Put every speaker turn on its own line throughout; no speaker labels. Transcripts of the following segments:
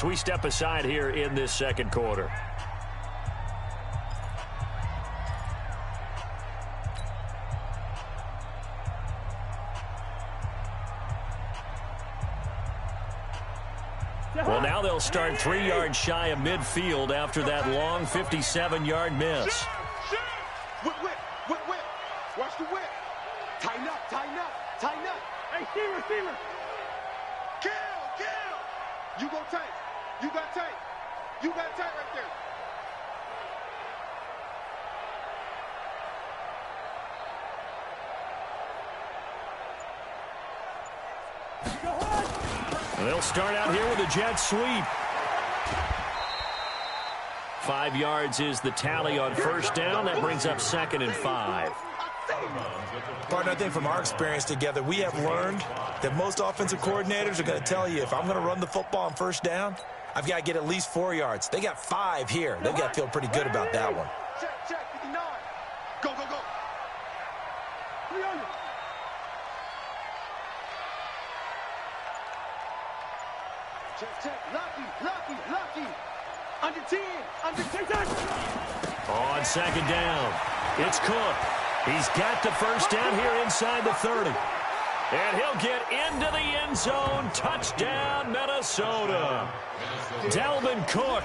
as we step aside here in this second quarter. Well, now they'll start 3 yards shy of midfield after that long 57-yard miss.
Whip. Watch the whip. Tighten up. Hey, receiver. Kill. You go tight. You got tight right there.
They'll start out here with a jet sweep. 5 yards is the tally on first down. That brings up 2nd and 5.
Partner, I think from our experience together, we have learned that most offensive coordinators are going to tell you, if I'm going to run the football on first down, I've got to get at least 4 yards. They got 5 here. They've got to feel pretty good about that one.
Check, 59. Go. 300. Check. Lucky. Under 10.
On 2nd down, it's Cook. He's got the first down here inside the 30. And he'll get into the end zone. Touchdown, Minnesota. Dalvin Cook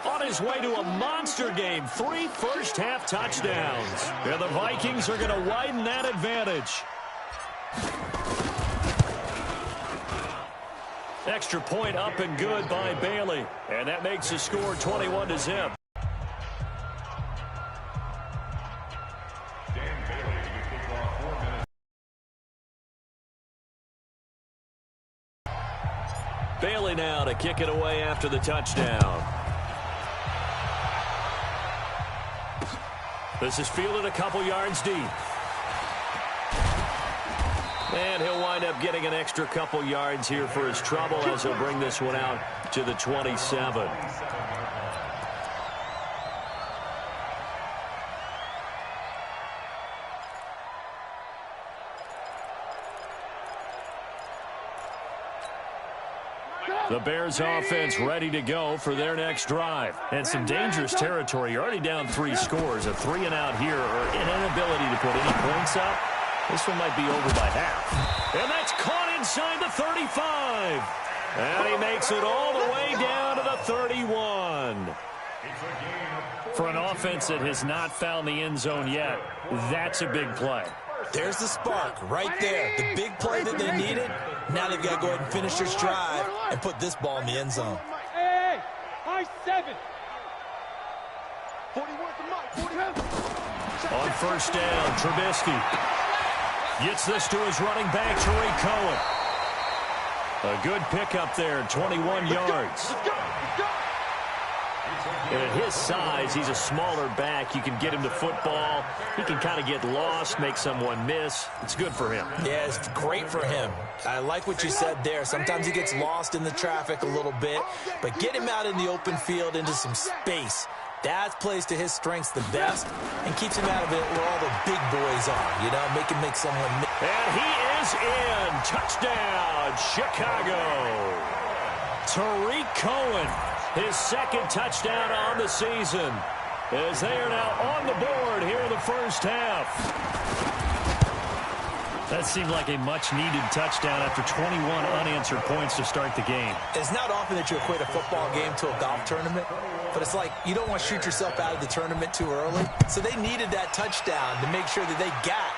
on his way to a monster game. 3 first-half touchdowns. And the Vikings are going to widen that advantage. Extra point up and good by Bailey. And that makes the score 21-0. Bailey now to kick it away after the touchdown. This is fielded a couple yards deep. And he'll wind up getting an extra couple yards here for his trouble as he'll bring this one out to the 27. The Bears offense ready to go for their next drive. And some dangerous territory. You're already down 3 scores. A 3 and out here, or an inability to put any points up. This one might be over by half. And that's caught inside the 35. And he makes it all the way down to the 31. For an offense that has not found the end zone yet, that's a big play.
There's the spark right there. The big play that they needed. Now they've got to go ahead and finish this drive and put this ball in the end zone.
Hey, high 7. 41
On first down, Trubisky gets this to his running back, Tariq Cohen. A good pickup there, 21 yards.
Let's go.
And at his size, he's a smaller back. You can get him to football. He can kind of get lost, make someone miss. It's good for him.
Yeah, it's great for him. I like what you said there. Sometimes he gets lost in the traffic a little bit, but get him out in the open field into some space. That plays to his strengths the best and keeps him out of it where all the big boys are, you know, make someone miss.
And he is in. Touchdown, Chicago. Tariq Cohen, his 2nd touchdown on the season, as they are now on the board here in the first half. That seemed like a much-needed touchdown after 21 unanswered points to start the game.
It's not often that you equate a football game to a golf tournament, but it's like you don't want to shoot yourself out of the tournament too early. So they needed that touchdown to make sure that they got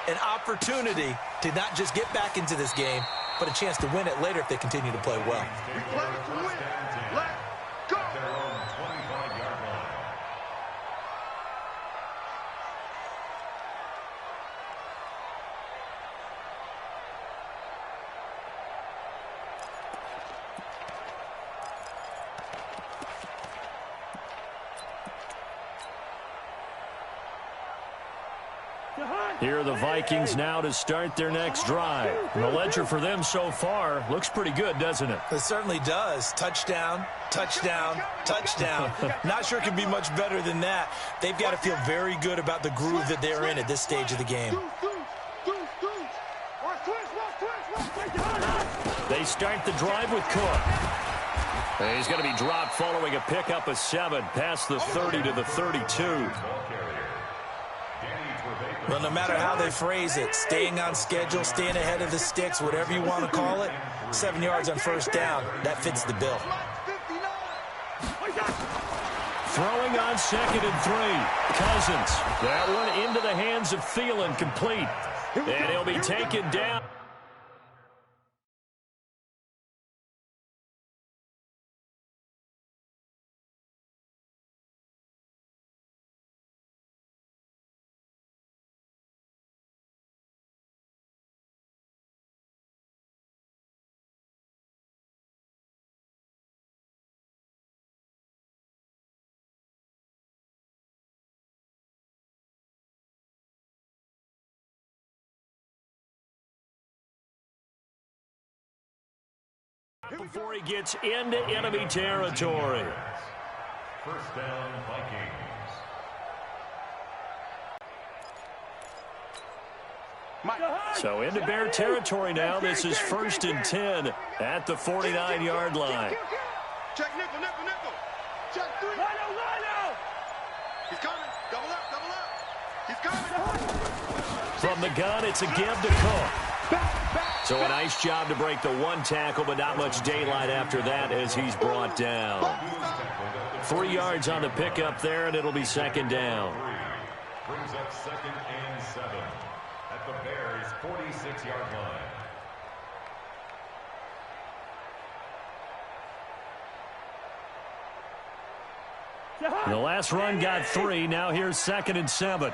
an opportunity to not just get back into this game, but a chance to win it later if they continue to play well.
We play to win. Let's go.
Here are the Vikings now to start their next drive. And the ledger for them so far looks pretty good, doesn't it?
It certainly does. Touchdown, touchdown, touchdown. Not sure it can be much better than that. They've got to feel very good about the groove that they're in at this stage of the game.
They start the drive with Cook. And he's going to be dropped following a pickup of 7 past the 30 to the 32.
Well, no matter how they phrase it, staying on schedule, staying ahead of the sticks, whatever you want to call it, 7 yards on first down, that fits the bill.
Throwing on 2nd and 3. Cousins. That one into the hands of Thielen, complete. And he'll be taken down. Before he gets into enemy territory.
First down, Vikings.
So into Bear territory now. This is 1st and 10 at the 49-yard line.
Check nickel, nickel, nickel. Check 3. Lino. He's coming. Double up. He's coming.
From the gun, it's a give to Cook. So a nice job to break the 1 tackle, but not much daylight after that as he's brought down. 3 yards on the pickup there, and it'll be 2nd down.
Brings up 2nd and 7 at the Bears' 46-yard line.
The last run got 3. Now here's 2nd and 7.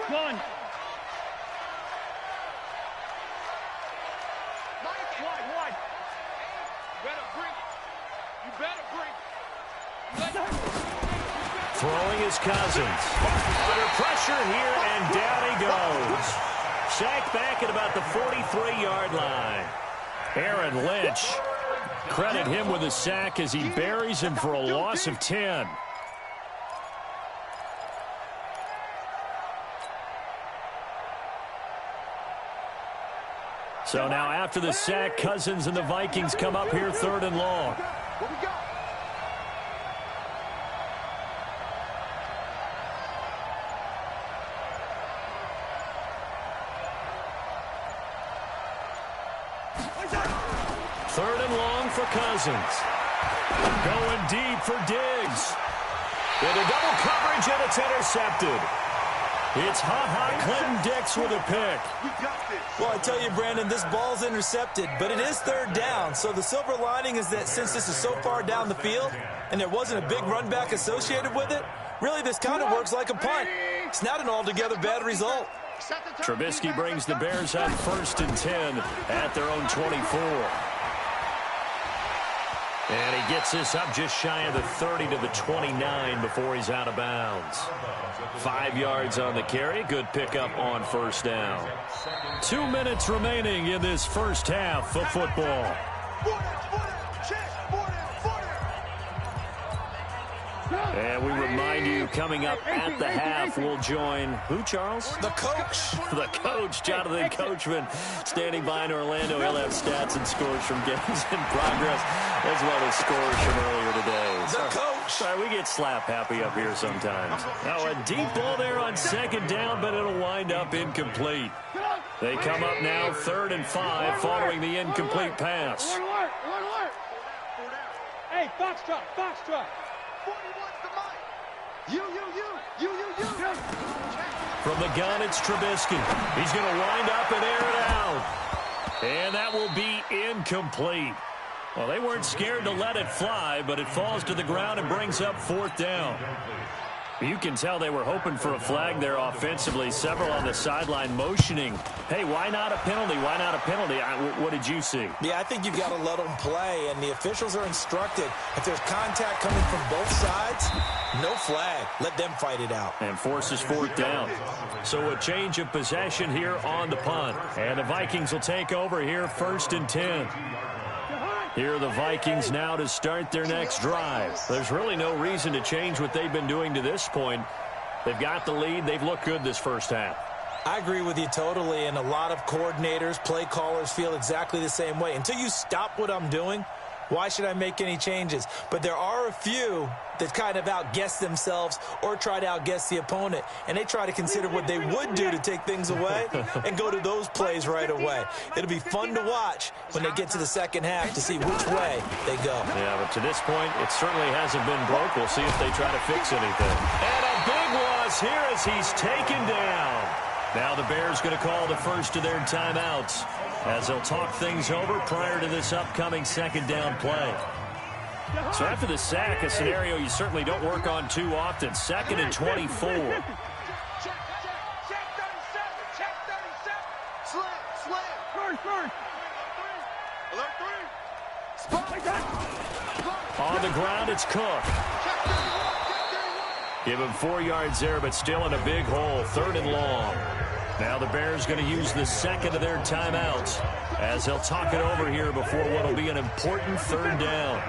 Gun.
Throwing is Cousins. Under pressure here, and down he goes. Sacked back at about the 43-yard line. Aaron Lynch. Credit him with a sack as he buries him for a loss of 10. So now after the sack, Cousins and the Vikings come up here 3rd and long.
What we got?
Third and long for Cousins. Going deep for Diggs. Into double coverage, and it's intercepted. It's Clinton Dix with a pick.
Well, I tell you, Brandon, this ball's intercepted, but it is 3rd down. So the silver lining is that since this is so far down the field and there wasn't a big run back associated with it, really this kind of works like a punt. It's not an altogether bad result.
Trubisky brings the Bears up 1st and 10 at their own 24. And he gets this up just shy of the 30 to the 29 before he's out of bounds. 5 yards on the carry. Good pickup on 1st down. 2 minutes remaining in this first half of football. And we remind you, coming up at the half, we'll join who, Charles?
The coach.
The coach, Jonathan Coachman, standing by in Orlando. He'll have stats and scores from games in progress, as well as scores from earlier today.
The coach.
Sorry, we get slap happy up here sometimes. Now a deep ball there on 2nd down, but it'll wind up incomplete. They come up now 3rd and 5 following the incomplete pass.
Alert. Hey, Foxtrot. 41's the mic. You.
From the gun, it's Trubisky. He's going to wind up and air it out. And that will be incomplete. Well, they weren't scared to let it fly, but it falls to the ground and brings up 4th down. You can tell they were hoping for a flag there offensively. Several on the sideline motioning. Hey, why not a penalty? Why not a penalty? What did you see?
Yeah, I think you've got to let them play, and the officials are instructed. If there's contact coming from both sides, no flag. Let them fight it out.
And forces 4th down. So a change of possession here on the punt. And the Vikings will take over here 1st and 10. Here are the Vikings now to start their next drive. There's really no reason to change what they've been doing to this point. They've got the lead. They've looked good this first half.
I agree with you totally, and a lot of coordinators, play callers feel exactly the same way. Until you stop what I'm doing, why should I make any changes? But there are a few that kind of outguess themselves or try to outguess the opponent, and they try to consider what they would do to take things away and go to those plays right away. It'll be fun to watch when they get to the second half to see which way they go.
Yeah, but to this point, it certainly hasn't been broke. We'll see if they try to fix anything. And a big loss here as he's taken down. Now the Bears going to call the first of their timeouts as they'll talk things over prior to this upcoming second down play. So after the sack, a scenario you certainly don't work on too often. 2nd and 24.
Check 37. Slam. First. Alert 3. Spot.
On the ground, it's Cook. Give him 4 yards there, but still in a big hole. 3rd and long. Now the Bears going to use the second of their timeouts as they'll talk it over here before what will be an important 3rd down.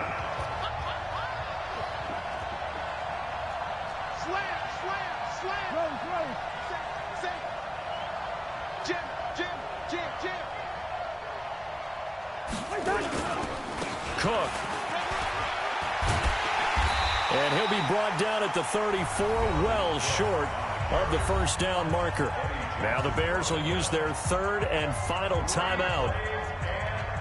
Cook. And he'll be brought down at the 34, well short of the first down marker. Now the Bears will use their 3rd and final timeout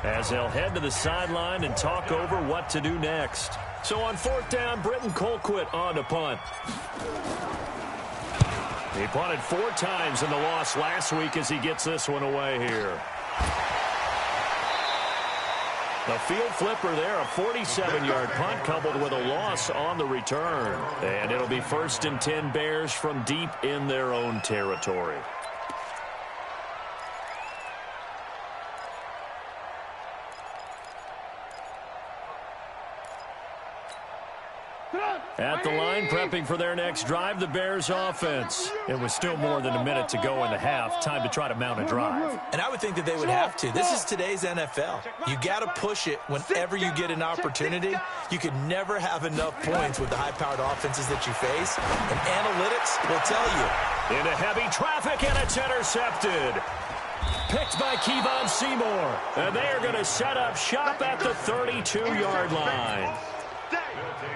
as they'll head to the sideline and talk over what to do next. So on 4th down, Britton Colquitt on to punt. He punted 4 times in the loss last week as he gets this one away here. The field flipper there, a 47-yard punt coupled with a loss on the return. And it'll be 1st and 10 Bears from deep in their own territory. At the line, prepping for their next drive, the Bears offense. It was still more than a minute to go in the half. Time to try to mount a drive.
And I would think that they would have to. This is today's NFL. You got to push it whenever you get an opportunity. You could never have enough points with the high-powered offenses that you face. And analytics will tell you.
Into heavy traffic, and it's intercepted. Picked by Kevon Seymour. And they are going to set up shop at the 32-yard line.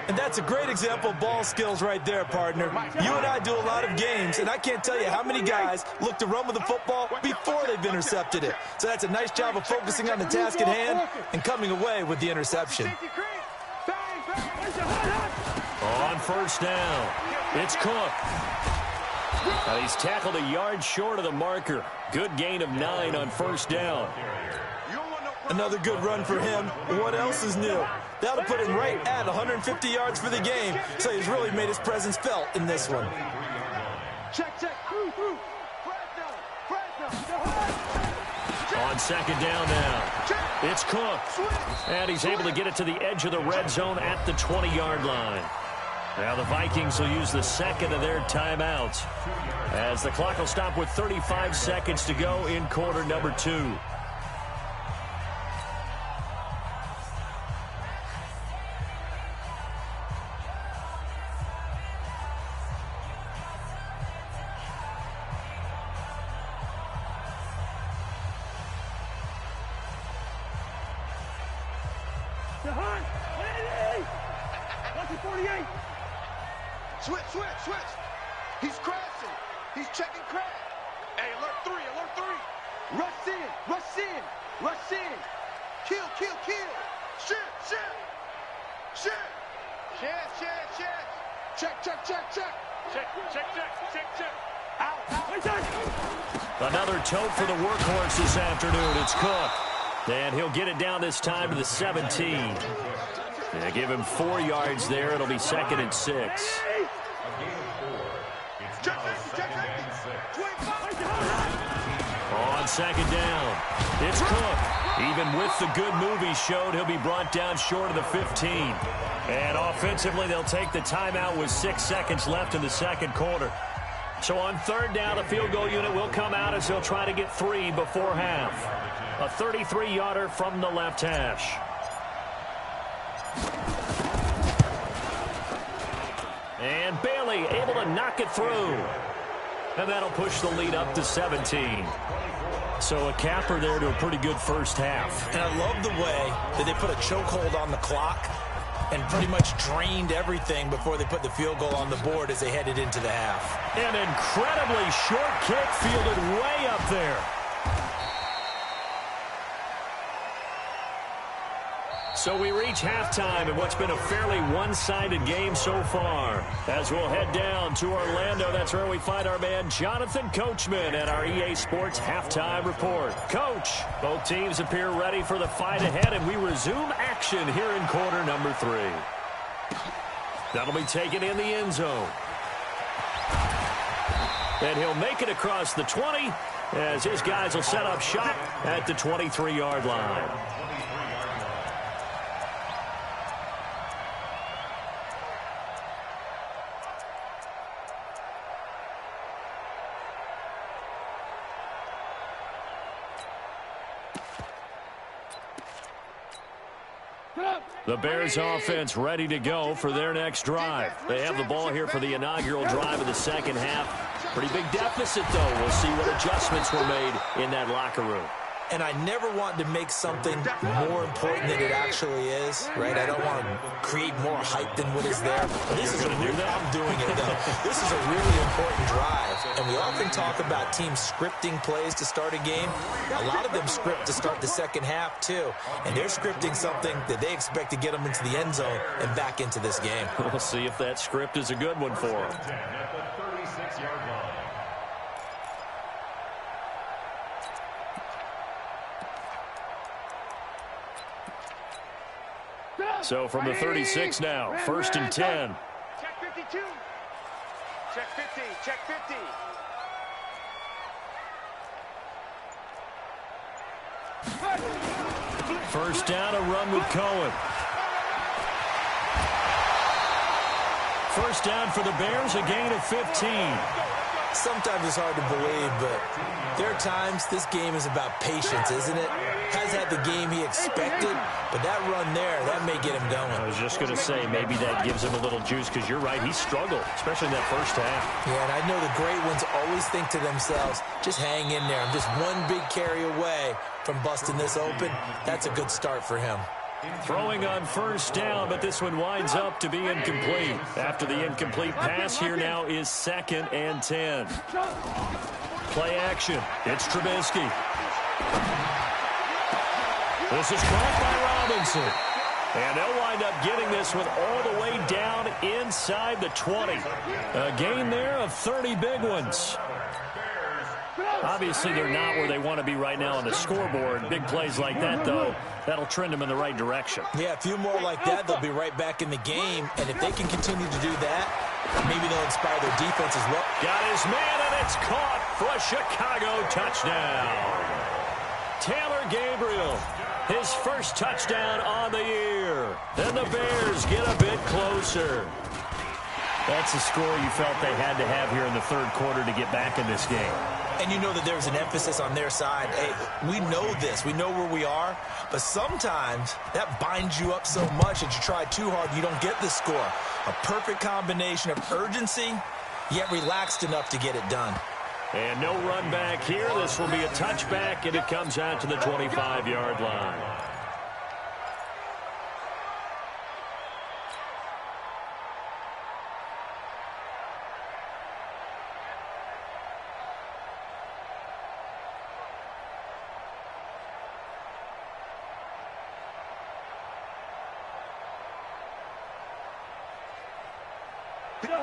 And that's a great example of ball skills right there, partner. You and I do a lot of games, and I can't tell you how many guys look to run with the football before they've intercepted it. So that's a nice job of focusing on the task at hand and coming away with the interception.
On 1st down, it's Cook. He's tackled a yard short of the marker. Good gain of 9 on 1st down.
Another good run for him. What else is new? That'll put him right at 150 yards for the game, so he's really made his presence felt in this one.
Check.
On 2nd down now, it's Cook. And he's able to get it to the edge of the red zone at the 20-yard line. Now the Vikings will use the 2nd of their timeouts as the clock will stop with 35 seconds to go in quarter number 2.
Switch. He's crashing. He's checking crash. Hey, alert 3. Rush in. Kill. Shit. Check. Out.
Another tote for the workhorse this afternoon. It's Cook. And he'll get it down this time to the 17. They give him 4 yards there. It'll be 2nd and 6. On 2nd down, it's Cook. Even with the good move he showed, he'll be brought down short of the 15. And offensively, they'll take the timeout with 6 seconds left in the second quarter. So on 3rd down, the field goal unit will come out as they'll try to get 3 before half. A 33-yarder from the left hash. And Bailey able to knock it through. And that'll push the lead up to 17. So a capper there to a pretty good first half.
And I love the way that they put a chokehold on the clock and pretty much drained everything before they put the field goal on the board as they headed into the half.
An incredibly short kick fielded way up there. So we reach halftime in what's been a fairly one-sided game so far. As we'll head down to Orlando, that's where we find our man Jonathan Coachman at our EA Sports Halftime Report. Coach, both teams appear ready for the fight ahead, and we resume action here in quarter number 3. That'll be taken in the end zone. And he'll make it across the 20 as his guys will set up shop at the 23-yard line. The Bears offense ready to go for their next drive. They have the ball here for the inaugural drive of the second half. Pretty big deficit, though. We'll see what adjustments were made in that locker room.
And I never want to make something more important than it actually is, right? I don't want to create more hype than what is there. But this is a really, I'm doing it, though. This is a really important drive. And we often talk about teams scripting plays to start a game. A lot of them script to start the second half, too. And they're scripting something that they expect to get them into the end zone and back into this game.
We'll see if that script is a good one for them.
At the 36-yard line.
So from the 36 now, 1st and 10.
Check 52. Check 50. Check 50.
First down, a run with Cohen. First down for the Bears, a gain of 15.
Sometimes it's hard to believe, but there are times this game is about patience, isn't it? Has had the game he expected, but that run there, that may get him going.
I was just going to say, maybe that gives him a little juice, because you're right, he struggled, especially in that first half.
Yeah, and I know the great ones always think to themselves, just hang in there. I'm just one big carry away from busting this open. That's a good start for him.
Throwing on first down, but this one winds up to be incomplete. After the incomplete pass, here now is 2nd and 10. Play action. It's Trubisky. This is caught by Robinson. And they'll wind up getting this one all the way down inside the 20. A gain there of 30 big ones. Obviously, they're not where they want to be right now on the scoreboard. Big plays like that, though, that'll trend them in the right direction.
Yeah, a few more like that, they'll be right back in the game. And if they can continue to do that, maybe they'll inspire their defense as well.
Got his man, and it's caught for a Chicago touchdown. Taylor Gabriel, his first touchdown on the year. Then the Bears get a bit closer. That's a score you felt they had to have here in the third quarter to get back in this game.
And you know that there's an emphasis on their side. Hey, we know this. We know where we are. But sometimes that binds you up so much that you try too hard, you don't get the score. A perfect combination of urgency, yet relaxed enough to get it done.
And no run back here. This will be a touchback, and it comes out to the 25-yard line.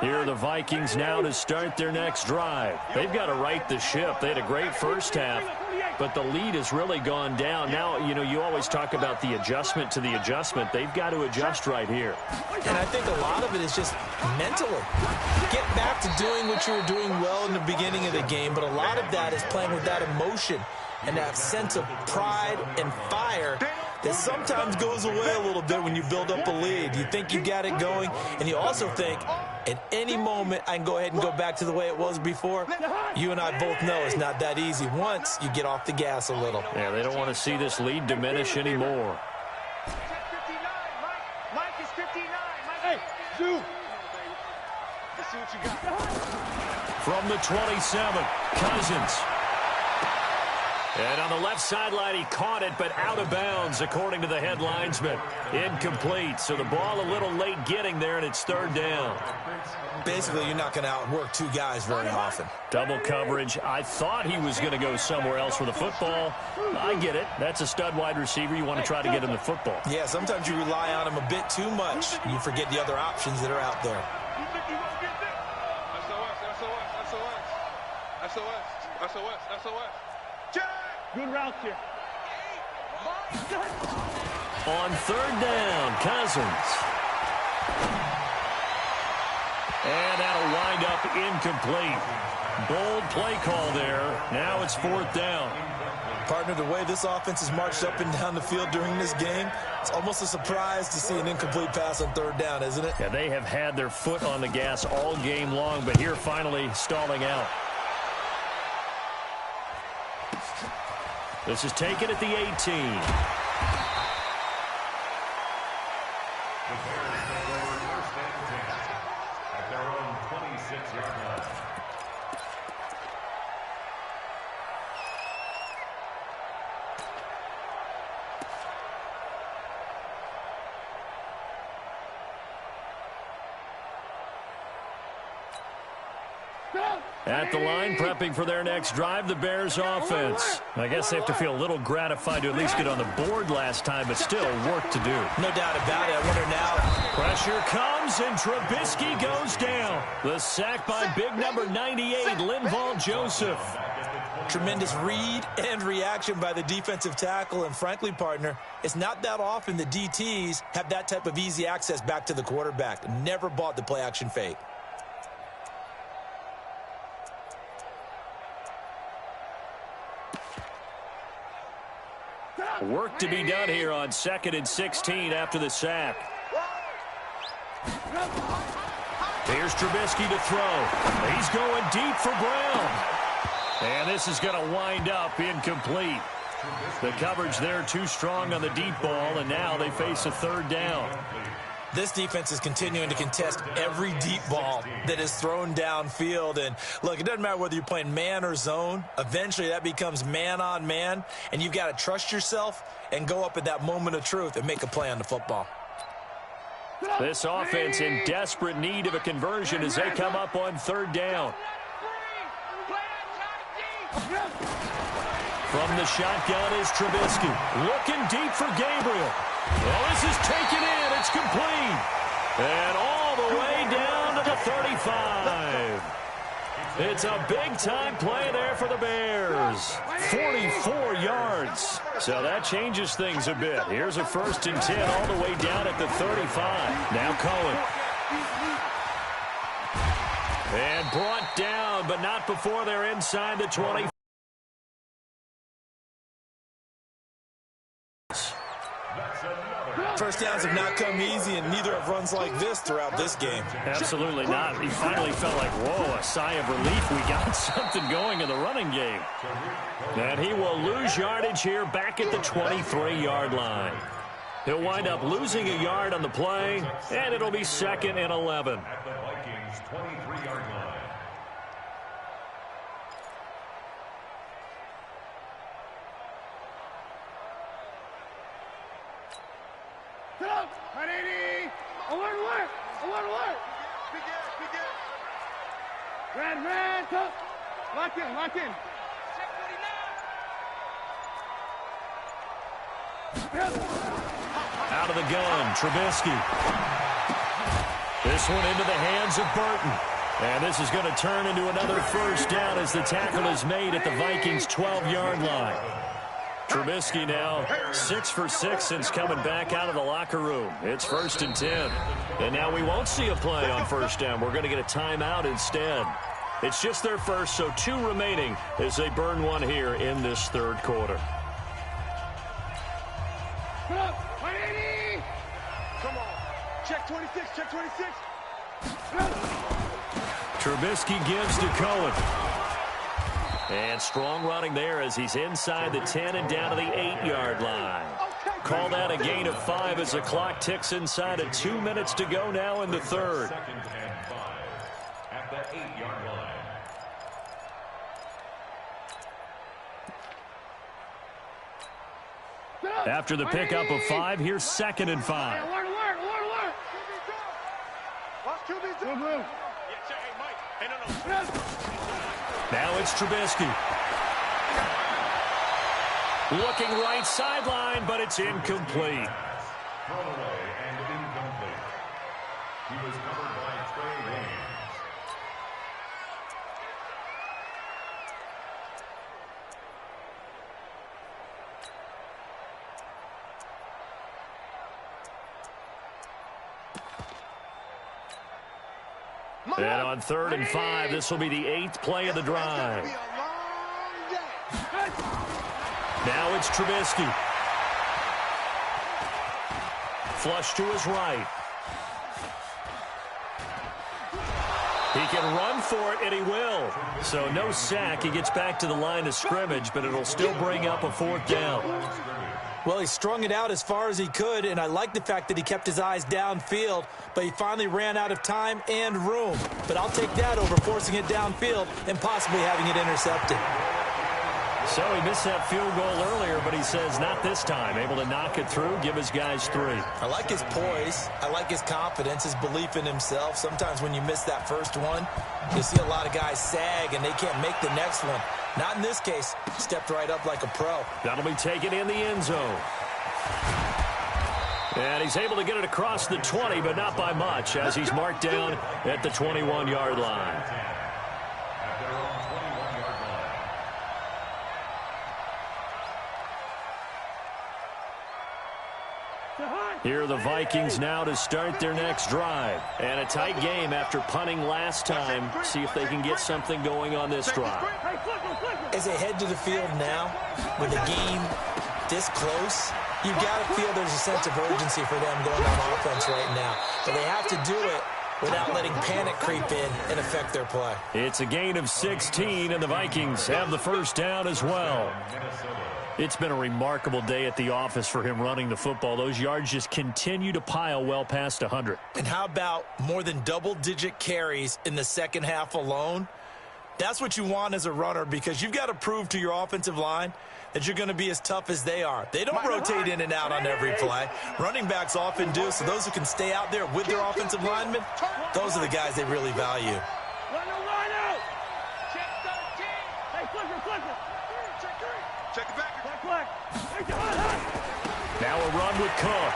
Here are the Vikings now to start their next drive. They've got to right the ship. They had a great first half, but the lead has really gone down. Now, you know, you always talk about the adjustment to the adjustment. They've got to adjust right here.
And I think a lot of it is just mentally. Get back to doing what you were doing well in the beginning of the game, but a lot of that is playing with that emotion and that sense of pride and fire that sometimes goes away a little bit when you build up a lead. You think you got it going, and you also think, at any moment, I can go ahead and go back to the way it was before. You and I both know it's not that easy once you get off the gas a little.
Yeah, they don't want to see this lead diminish anymore.
Check 59. Mike is 59. Mike. Hey, Zoo. Let's see what you got.
From the 27, Cousins. And on the left sideline, he caught it, but out of bounds, according to the head linesman. Incomplete, so the ball a little late getting there, and it's third down.
Basically, you're not going to outwork two guys very often.
Double coverage. I thought he was going to go somewhere else for the football. I get it. That's a stud wide receiver. You want to try to get him the football.
Yeah, sometimes you rely on him a bit too much. You forget the other options that are out there.
SOS.
Good route here.
On third down, Cousins. And that'll wind up incomplete. Bold play call there. Now it's fourth down.
Partner, the way this offense has marched up and down the field during this game, it's almost a surprise to see an incomplete pass on third down, isn't it?
Yeah, they have had their foot on the gas all game long, but here finally stalling out. This is taken at the 18.
The Bears take over first and 10 at their own 26-yard line.
At the line, prepping for their next drive, the Bears offense. I guess they have to feel a little gratified to at least get on the board last time, but still work to do.
No doubt about it. I wonder now.
Pressure comes, and Trubisky goes down. The sack by big number 98, Linval Joseph.
Tremendous read and reaction by the defensive tackle, and frankly, partner, it's not that often the DTs have that type of easy access back to the quarterback. Never bought the play-action fake.
Work to be done here on 2nd and 16 after the sack. Here's Trubisky to throw. He's going deep for Brown. And this is going to wind up incomplete. The coverage there too strong on the deep ball, and now they face a third down.
This defense is continuing to contest every deep ball that is thrown downfield. And, look, it doesn't matter whether you're playing man or zone. Eventually, that becomes man-on-man, and you've got to trust yourself and go up at that moment of truth and make a play on the football.
This offense in desperate need of a conversion as they come up on third down. From the shotgun is Trubisky. Looking deep for Gabriel. Well, this is taken in. It's complete. And all the way down to the 35. It's a big-time play there for the Bears. 44 yards. So that changes things a bit. Here's a 1st and 10 all the way down at the 35. Now Cohen. And brought down, but not before they're inside the 20.
First downs have not come easy, and neither have runs like this throughout this game.
Absolutely not. He finally felt like, whoa, a sigh of relief. We got something going in the running game. And he will lose yardage here back at the 23-yard line. He'll wind up losing a yard on the play, and it'll be 2nd and 11.
At the Vikings' 23-yard line.
Red, top. Lock in.
Out of the gun, Trubisky. This one into the hands of Burton. And this is going to turn into another first down as the tackle is made at the Vikings' 12-yard line. Trubisky now 6 for 6 since coming back out of the locker room. It's 1st and 10. And now we won't see a play on first down. We're going to get a timeout instead. It's just their first, so 2 remaining as they burn one here in this third quarter.
Come on. Check 26.
Trubisky gives to Cohen. And strong running there as he's inside the 10 and down to the 8-yard line. Call that a gain of 5 as the clock ticks inside of 2 minutes to go now in the third.
that 8-yard line.
After the pickup of 5, here's 2nd and 5. Now it's Trubisky. Looking right sideline, but it's incomplete.
Thrown away and incomplete. He was covered by Trey Williams.
And on 3rd and 5, this will be the 8th play of the drive. Now it's Trubisky. Flush to his right. He can run for it, and he will. So no sack. He gets back to the line of scrimmage, but it'll still bring up a 4th down.
Well, he strung it out as far as he could, and I like the fact that he kept his eyes downfield, but he finally ran out of time and room. But I'll take that over forcing it downfield and possibly having it intercepted.
So he missed that field goal earlier, but he says not this time. Able to knock it through, give his guys 3.
I like his poise. I like his confidence, his belief in himself. Sometimes when you miss that first one, you see a lot of guys sag and they can't make the next one. Not in this case. Stepped right up like a pro.
That'll be taken in the end zone. And he's able to get it across the 20, but not by much, as he's marked down at the 21-yard line. Here are the Vikings now to start their next drive. And a tight game after punting last time. See if they can get something going on this drive.
As they head to the field now, with the game this close, you've got to feel there's a sense of urgency for them going on offense right now. But they have to do it without letting panic creep in and affect their play.
It's a gain of 16, and the Vikings have the first down as well. It's been a remarkable day at the office for him running the football. Those yards just continue to pile well past 100.
And how about more than double-digit carries in the second half alone? That's what you want as a runner, because you've got to prove to your offensive line that you're going to be as tough as they are. They don't rotate in and out on every play. Running backs often do, so those who can stay out there with their offensive linemen, those are the guys they really value.
Check it back.
Now a run with Cook.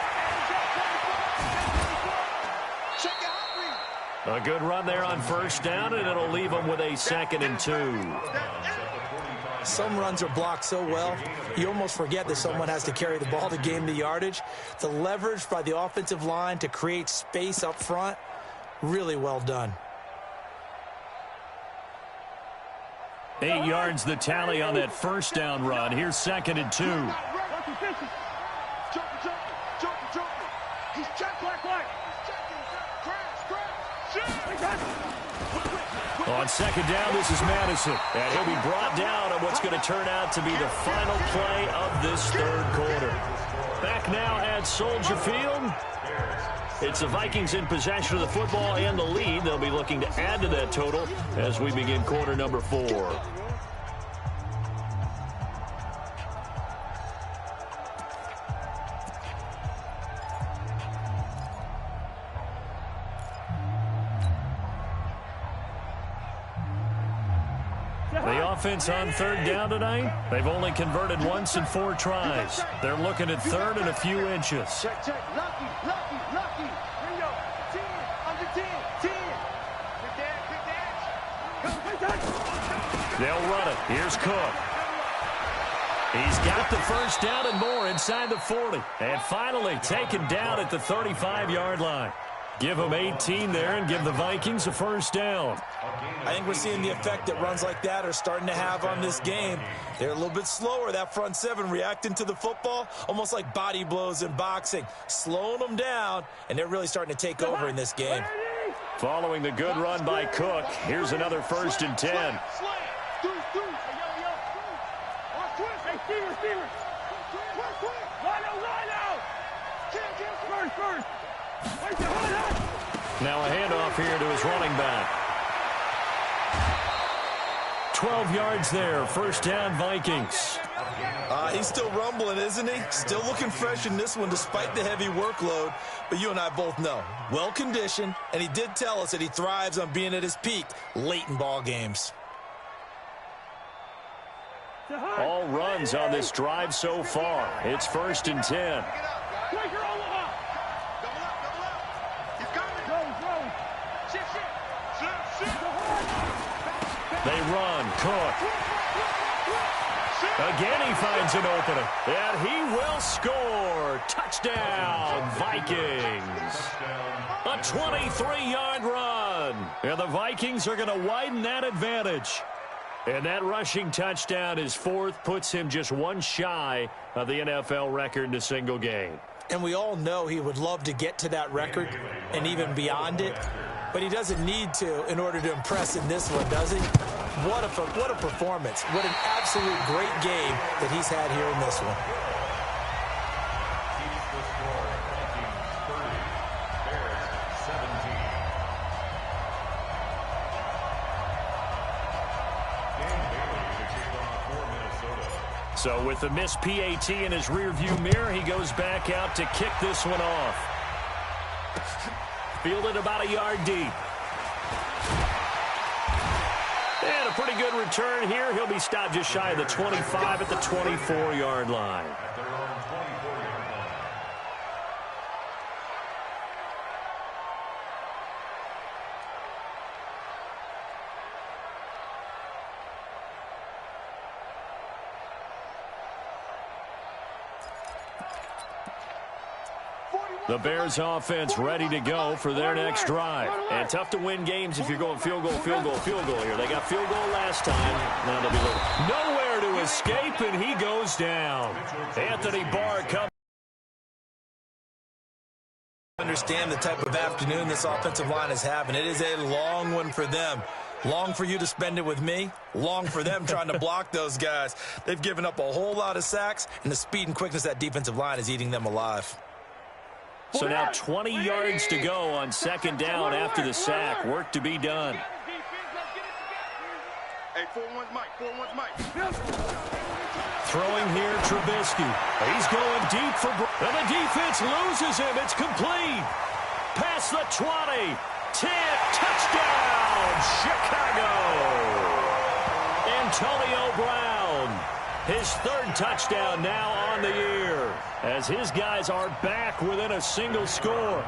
A good run there on first down, and it'll leave them with a 2nd and 2.
Some runs are blocked so well, you almost forget that someone has to carry the ball to gain the yardage. The leverage by the offensive line to create space up front, really well done.
8 yards the tally on that first down run. Here's 2nd and 2. On 2nd down, this is Madison. And he'll be brought down on what's going to turn out to be the final play of this 3rd quarter. Back now at Soldier Field. It's the Vikings in possession of the football and the lead. They'll be looking to add to that total as we begin quarter number 4. The offense on 3rd down tonight, they've only converted once in 4 tries. They're looking at 3rd and a few inches.
Check. Lucky. Bingo. 10. Under 10. 10. Good dash.
They'll run it. Here's Cook. He's got the first down and more inside the 40. And finally taken down at the 35-yard line. Give them 18 there and give the Vikings a first down.
I think we're seeing the effect that runs like that are starting to have on this game. They're a little bit slower, that front 7, reacting to the football, almost like body blows in boxing, slowing them down, and they're really starting to take over in this game.
Following the good run by Cook, here's another 1st and 10. Now a handoff here to his running back. 12 yards there. First down, Vikings.
He's still rumbling, isn't he? Still looking fresh in this one despite the heavy workload. But you and I both know, well-conditioned, and he did tell us that he thrives on being at his peak late in ball games.
All runs on this drive so far. It's 1st and 10. They run. Cook. Again, he finds an opening. And he will score. Touchdown, Vikings. A 23-yard run. And the Vikings are going to widen that advantage. And that rushing touchdown is 4th, puts him just one shy of the NFL record in a single game.
And we all know he would love to get to that record and even beyond it. But he doesn't need to in order to impress in this one, does he? What a performance. What an absolute great game that he's had here in this one.
So with the missed PAT in his rearview mirror, he goes back out to kick this one off. Fielded about a yard deep. And a pretty good return here. He'll be stopped just shy of the 25 at the 24-yard line. The Bears offense ready to go for their next drive. And tough to win games if you're going field goal here. They got field goal last time. Now they'll be nowhere to escape, and he goes down. Anthony Barr comes.
Understand the type of afternoon this offensive line is having. It is a long one for them. Long for you to spend it with me. Long for them trying to block those guys. They've given up a whole lot of sacks, and the speed and quickness of that defensive line is eating them alive.
So now 20 yards to go on 2nd down after the sack. Work to be done.
Hey, 4-1's Mike. 4-1's Mike.
Throwing here, Trubisky. He's going deep for... And the defense loses him. It's complete. Past the 20. 10. Touchdown, Chicago. Antonio Brown. His 3rd touchdown now on the year, as his guys are back within a single score.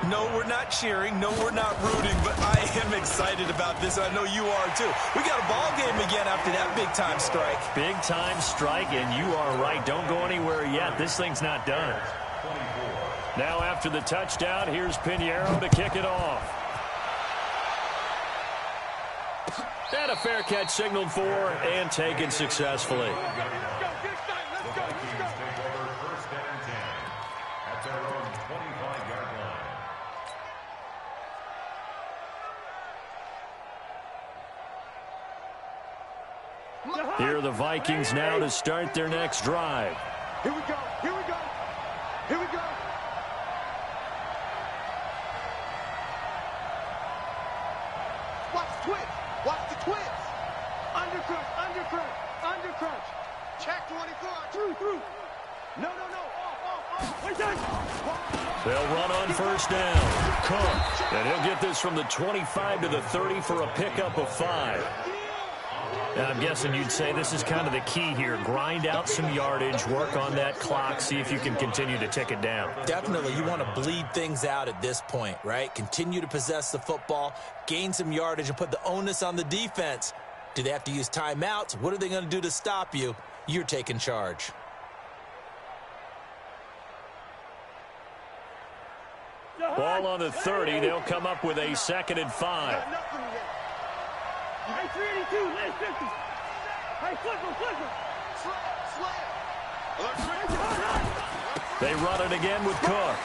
No, we're not cheering. No, we're not rooting, but I am excited about this. I know you are, too. We got a ball game again after that big-time strike.
Big-time strike, and you are right. Don't go anywhere yet. This thing's not done. Now after the touchdown, here's Pinheiro to kick it off. And a fair catch signaled for and taken successfully. Here are the Vikings now to start their next drive.
Here we go. Here we go. Here we go. Watch the twist. Watch the twist. Undercrunch, undercrunch, undercrunch. Check 24. Through. No.
They'll run on 1st down. Cook. And he'll get this from the 25 to the 30 for a pickup of 5. And I'm guessing you'd say this is kind of the key here. Grind out some yardage, work on that clock, see if you can continue to tick it down.
Definitely. You want to bleed things out at this point, right? Continue to possess the football, gain some yardage, and put the onus on the defense. Do they have to use timeouts? What are they going to do to stop you? You're taking charge.
Ball on the 30. They'll come up with a 2nd and 5.
Hey, 382, last 50. Hey, flip him.
They run it again with Cook.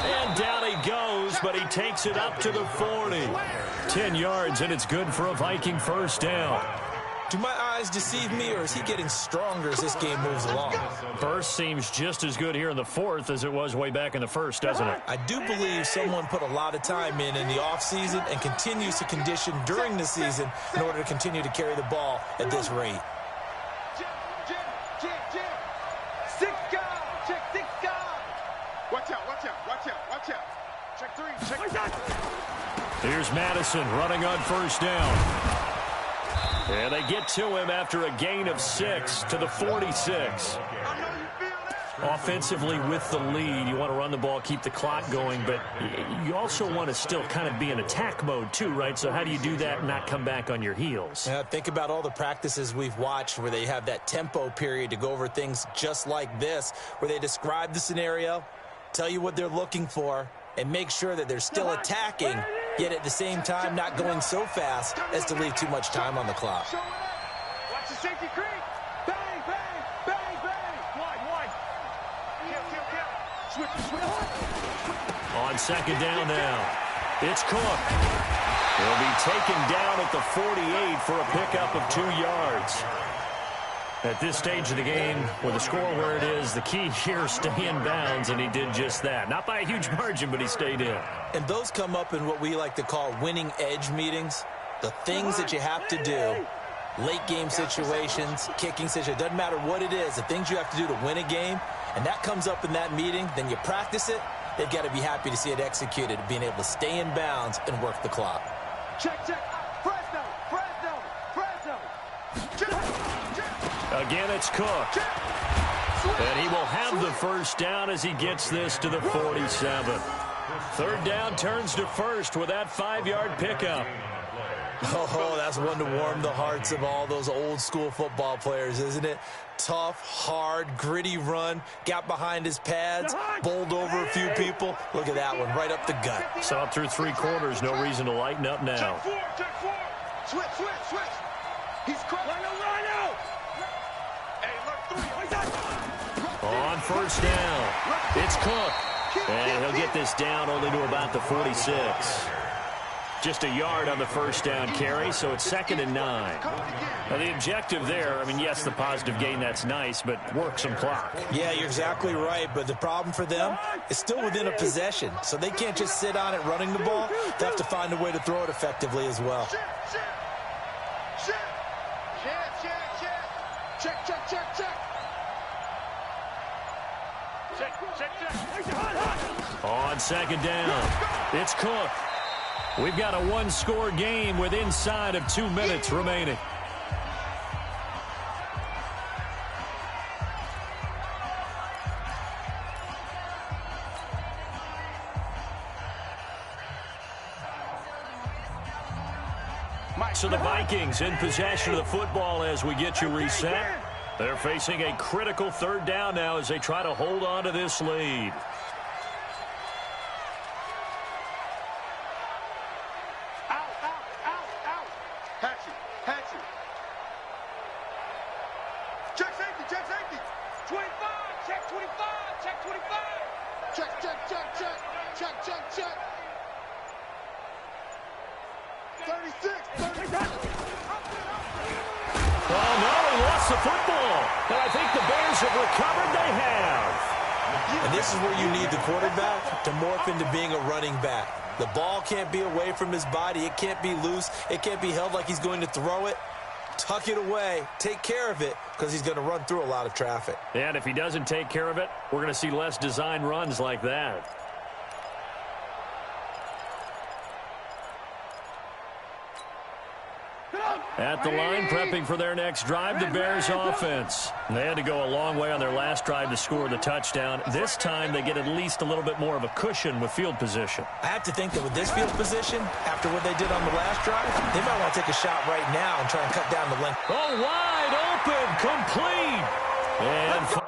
And down he goes, but he takes it up to the 40. 10 yards, and it's good for a Viking 1st down.
Do my eyes deceive me, or is he getting stronger as this game moves along?
Burst seems just as good here in the fourth as it was way back in the first, doesn't it?
I do believe someone put a lot of time in the offseason and continues to condition during the season in order to continue to carry the ball at this rate.
Six guard. Check six guard.
Watch out, watch out, watch out, watch out. Check three, check.
Here's Madison running on first down. And they get to him after a gain of 6 to the 46.
I know you feel that.
Offensively with the lead, you want to run the ball, keep the clock going, but you also want to still kind of be in attack mode too, right? So how do you do that and not come back on your heels?
Think about all the practices we've watched where they have that tempo period to go over things just like this, where they describe the scenario, tell you what they're looking for, and make sure that they're still attacking, yet at the same time not going so fast as to leave too much time on the clock.
Watch the safety creep. Bang, bang, bang, bang. One. Kill. Switch.
On second down now, it's Cook. He'll be taken down at the 48 for a pickup of 2 yards. At this stage of the game, with the score where it is, the key here, stay in bounds, and he did just that. Not by a huge margin, but he stayed in.
And those come up in what we like to call winning edge meetings. The things that you have to do, late game situations, kicking situations, doesn't matter what it is, the things you have to do to win a game, and that comes up in that meeting, then you practice it, they've got to be happy to see it executed, being able to stay in bounds and work the clock.
Check. Fresno.
Again, it's Cook. And he will have the first down as he gets this to the 47. Third down turns to first with that 5-yard pickup.
Oh, that's one to warm the hearts of all those old school football players, isn't it? Tough, hard, gritty run, got behind his pads, bowled over a few people. Look at that one, right up the gut.
Saw it through 3 quarters, no reason to lighten up now.
Check four. Switch. He's caught. Rhino. Hey, look, 3.
On first down, it's Cook. And he'll get this down only to about the 46. Just a yard on the first down carry, so it's 2nd and 9. Now, the objective there, I mean, yes, the positive gain, that's nice, but work some clock.
Yeah, you're exactly right, but the problem for them is still within a possession, so they can't just sit on it running the ball. They have to find a way to throw it effectively as well.
Check.
On second down, it's Cook. We've got a 1-score game with inside of 2 minutes remaining. So the Vikings in possession of the football as we get you reset. They're facing a critical 3rd down now as they try to hold on to this lead.
Out. Hatchet. Check safety.
25. Check 25.
Check. 36.
Oh, no, he lost the football. And I think the Bears have recovered. They have.
And this is where you need the quarterback to morph into being a running back. The ball can't be away from his body. It can't be loose. It can't be held like he's going to throw it. Tuck it away. Take care of it because he's going to run through a lot of traffic.
And if he doesn't take care of it, we're going to see less design runs like that. At the line, prepping for their next drive, the Bears offense. They had to go a long way on their last drive to score the touchdown. This time, they get at least a little bit more of a cushion with field position.
I have to think that with this field position, after what they did on the last drive, they might want to take a shot right now and try and cut down the length.
Oh, wide open, complete. And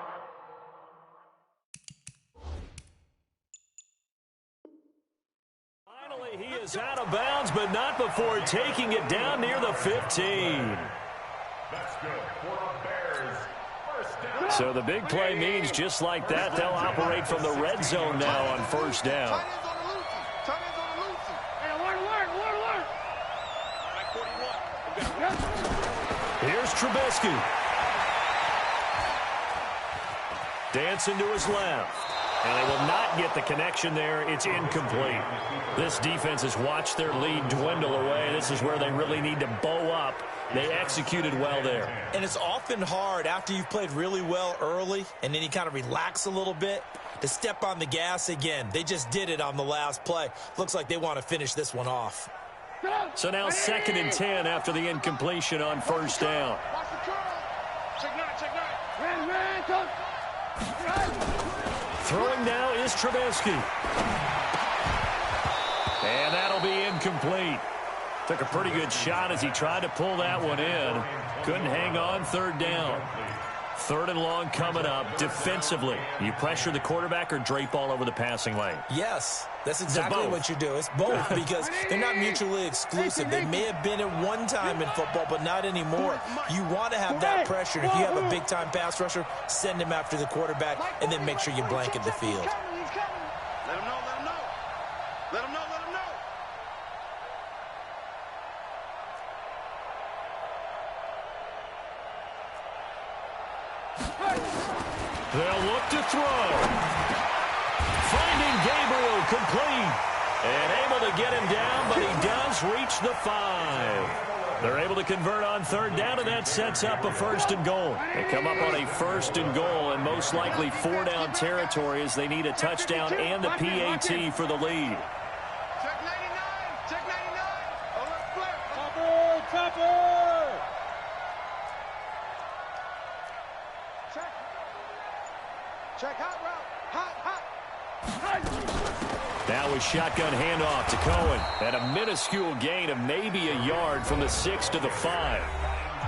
he is out of bounds, but not before taking it down near the 15.
That's good for the Bears. First down.
So the big play means just like that, they'll operate from the red zone now on first down.
Tight ends on the loosey.
Hey, alert.
Like 41.
Here's Here's Trubisky. Dancing to his left. And they will not get the connection there. It's incomplete. This defense has watched their lead dwindle away. This is where they really need to bow up. They executed well there.
And it's often hard after you've played really well early and then you kind of relax a little bit to step on the gas again. They just did it on the last play. Looks like they want to finish this one off.
So now 2nd and 10 after the incompletion on first down. Throwing now is Trubisky. And that'll be incomplete. Took a pretty good shot as he tried to pull that one in. Couldn't hang on. 3rd down. 3rd and long coming up. Defensively, you pressure the quarterback or drape all over the passing lane?
Yes, that's exactly what you do. It's both because they're not mutually exclusive. They may have been at one time in football, but not anymore. You want to have that pressure. If you have a big-time pass rusher, send him after the quarterback, and then make sure you blanket the field.
Let him know, let him know. Let him know, let him know.
They'll look to throw. Finding Gabriel complete. And able to get him down, but he does reach the 5. They're able to convert on 3rd down, and that sets up a 1st and goal. They come up on a 1st and goal, and most likely 4-down territory as they need a touchdown and the PAT for the lead.
Check 99, check 99. Alert flare.
Topper! Check hot route. Hot.
Now a shotgun handoff to Cohen. And a minuscule gain of maybe a yard from the 6 to the 5.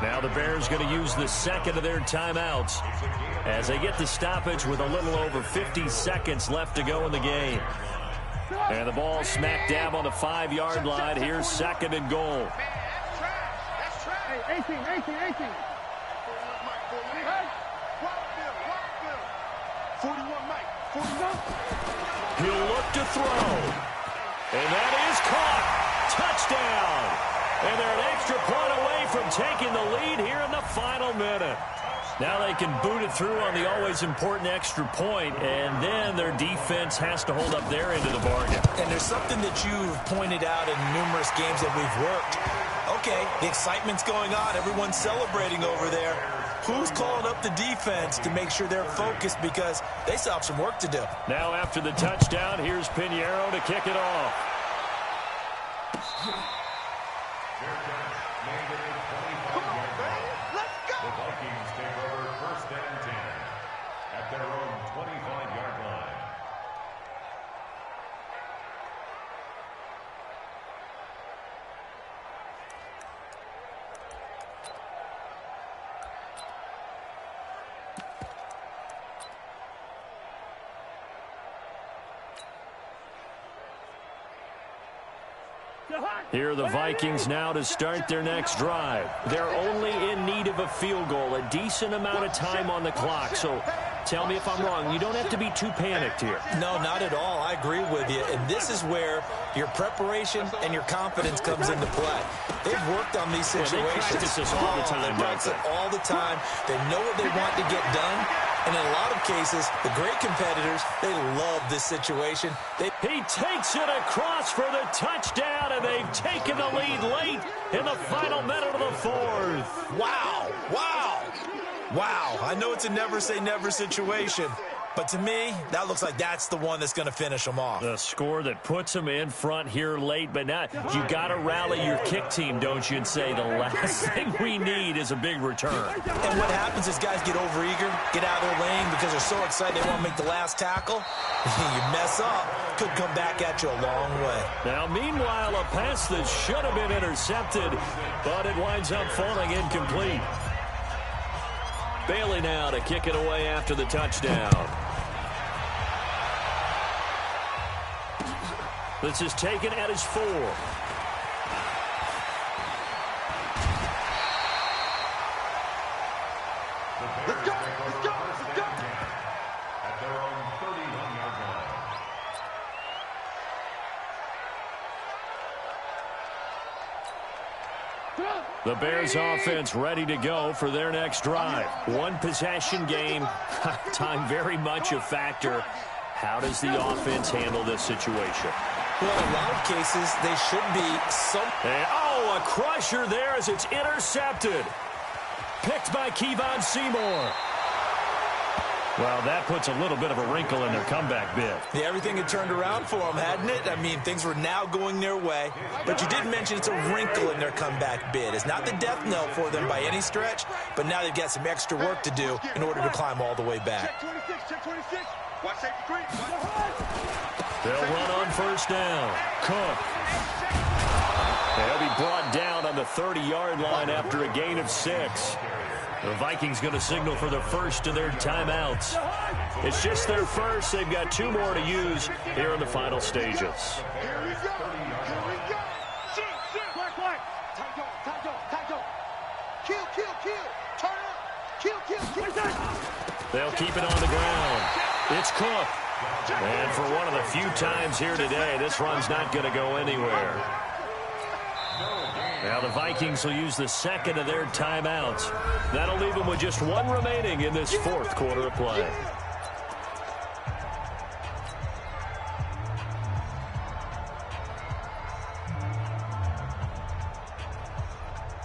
Now the Bears going to use the 2nd of their timeouts as they get the stoppage with a little over 50 seconds left to go in the game. And the ball smack dab on the 5-yard line. Here's 2nd and goal.
Man, that's trash. That's trash.
Hey, 18.
41 Mike, 41.
He'll look to throw. And that is caught. Touchdown. And they're an extra point away from taking the lead here in the final minute. Now they can boot it through on the always important extra point, and then their defense has to hold up their end of the bargain.
And there's something that you've pointed out in numerous games that we've worked. Okay, the excitement's going on. Everyone's celebrating over there. Who's calling up the defense to make sure they're focused because they still have some work to do?
Now after the touchdown, here's Pinheiro to kick it off.
Come on, baby. Let's go.
The Vikings take over 1st and 10 at their own 25-yard line.
Here are the Vikings now to start their next drive. They're only in need of a field goal, a decent amount of time on the clock. So tell me if I'm wrong. You don't have to be too panicked here.
No, not at all. I agree with you. And this is where your preparation and your confidence comes into play. They've worked on these situations.
They practice this all the time,
They practice it all the time. They know what they want to get done. And in a lot of cases, the great competitors, they love this situation.
He takes it across for the touchdown, and they've taken the lead late in the final minute of the 4th.
Wow, wow, wow. I know it's a never-say-never situation, but to me, that looks like that's the one that's going to finish them off.
The score that puts them in front here late, but now you got to rally your kick team, don't you, and say the last thing we need is a big return.
And what happens is guys get overeager, get out of their lane because they're so excited they want to make the last tackle. You mess up, could come back at you a long way.
Now, meanwhile, a pass that should have been intercepted, but it winds up falling incomplete. Bailey now to kick it away after the touchdown. This is taken at his 4.
Let's go. Let's go. Let's go.
At their own 31-yard line.
The Bears offense ready to go for their next drive. One possession game. Time very much a factor. How does the offense handle this situation?
Well, in a lot of cases, they should be some...
And, oh, a crusher there as it's intercepted. Picked by Kevon Seymour. Well, that puts a little bit of a wrinkle in their comeback bid.
Yeah, everything had turned around for them, hadn't it? I mean, things were now going their way. But you did mention it's a wrinkle in their comeback bid. It's not the death knell for them by any stretch, but now they've got some extra work to do in order to climb all the way back.
Check 26, check 26. Watch safety green.
They'll run on first down. Cook. They'll be brought down on the 30-yard line after a gain of 6. The Vikings going to signal for the first of their timeouts. It's just their first. They've got 2 more to use here in the final stages.
Here we go. Here we go. Shoot, shoot. Quick. Tight go. Kill. Turn up. Kill.
They'll keep it on the ground. It's Cook. And for one of the few times here today, this run's not going to go anywhere. Now the Vikings will use the second of their timeouts. That'll leave them with just 1 remaining in this 4th quarter of play.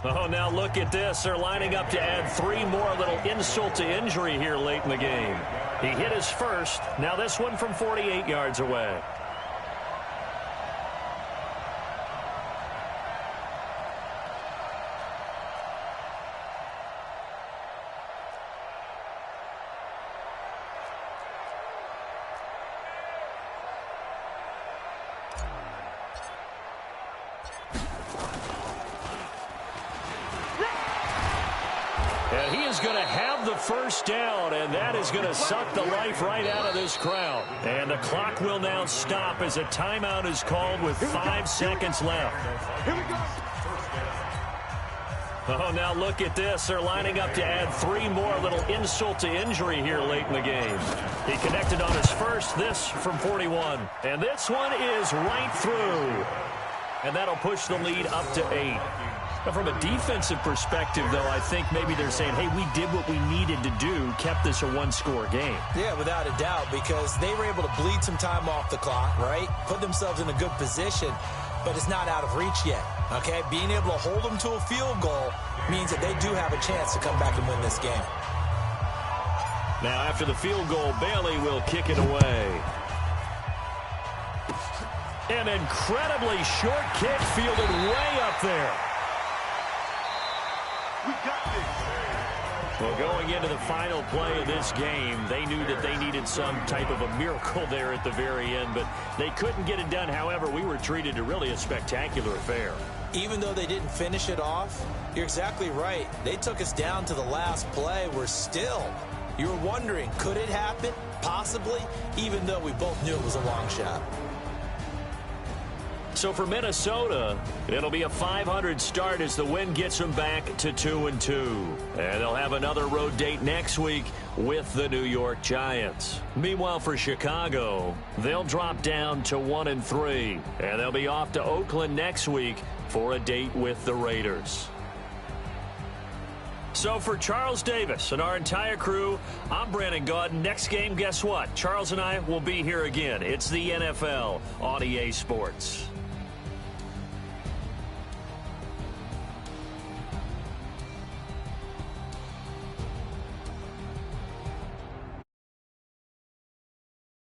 Oh, now look at this. They're lining up to add 3 more, a little insult to injury here late in the game. He hit his first. Now this one from 48 yards away. And he is going to have the first down, and that is going to suck the life right out of this crowd. And the clock will now stop as a timeout is called with 5 seconds left. Oh, now look at this. They're lining up to add 3 more, a little insult to injury here late in the game. He connected on his first, this from 41. And this one is right through. And that'll push the lead up to 8. But from a defensive perspective, though, I think maybe they're saying, hey, we did what we needed to do, kept this a 1-score game.
Yeah, without a doubt, because they were able to bleed some time off the clock, right? Put themselves in a good position, but it's not out of reach yet, okay? Being able to hold them to a field goal means that they do have a chance to come back and win this game.
Now, after the field goal, Bailey will kick it away. An incredibly short kick fielded way up there.
We got this.
Well, going into the final play of this game, they knew that they needed some type of a miracle there at the very end, but they couldn't get it done. However, we were treated to really a spectacular affair.
Even though they didn't finish it off, you're exactly right. They took us down to the last play. We're still, you were wondering, could it happen? Possibly, even though we both knew it was a long shot.
So for Minnesota, it'll be a .500 start as the win gets them back to 2-2. And they'll have another road date next week with the New York Giants. Meanwhile, for Chicago, they'll drop down to 1-3. And they'll be off to Oakland next week for a date with the Raiders. So for Charles Davis and our entire crew, I'm Brandon Gaudin. Next game, guess what? Charles and I will be here again. It's the NFL on EA Sports.